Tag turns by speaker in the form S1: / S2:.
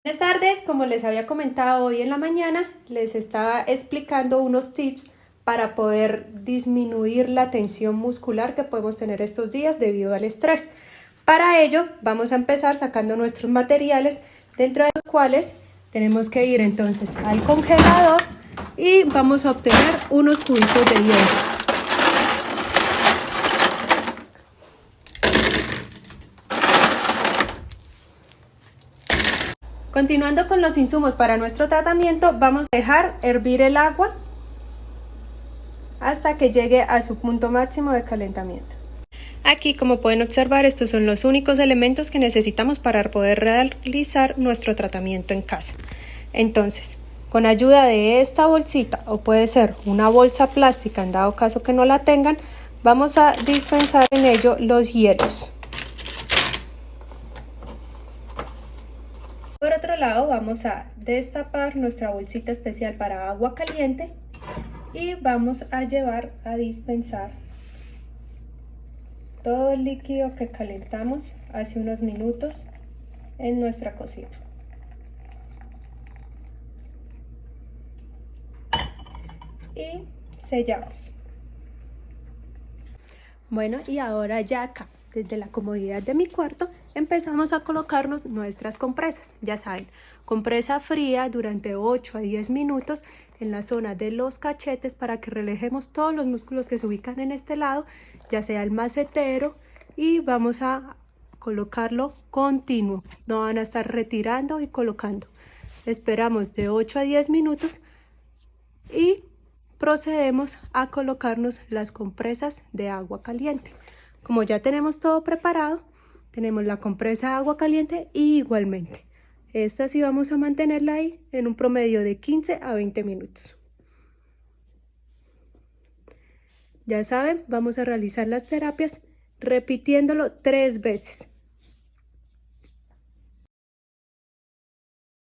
S1: Buenas tardes, como les había comentado hoy en la mañana, les estaba explicando unos tips para poder disminuir la tensión muscular que podemos tener estos días debido al estrés. Para ello vamos a empezar sacando nuestros materiales, dentro de los cuales tenemos que ir entonces al congelador y vamos a obtener unos cubitos de hielo. Continuando con los insumos para nuestro tratamiento, vamos a dejar hervir el agua hasta que llegue a su punto máximo de calentamiento. Aquí, como pueden observar, estos son los únicos elementos que necesitamos para poder realizar nuestro tratamiento en casa. Entonces, con ayuda de esta bolsita, o puede ser una bolsa plástica en dado caso que no la tengan, vamos a dispensar en ello los hielos. Por otro lado, vamos a destapar nuestra bolsita especial para agua caliente y vamos a llevar a dispensar todo el líquido que calentamos hace unos minutos en nuestra cocina. Y sellamos. Bueno, y ahora ya acá, desde la comodidad de mi cuarto, empezamos a colocarnos nuestras compresas. Ya saben, compresa fría durante 8 a 10 minutos en la zona de los cachetes para que relajemos todos los músculos que se ubican en este lado, ya sea el macetero, y vamos a colocarlo continuo. No van a estar retirando y colocando. Esperamos de 8 a 10 minutos y procedemos a colocarnos las compresas de agua caliente. Como ya tenemos todo preparado, tenemos la compresa de agua caliente y igualmente esta sí vamos a mantenerla ahí en un promedio de 15 a 20 minutos. Ya saben, vamos a realizar las terapias repitiéndolo 3 veces.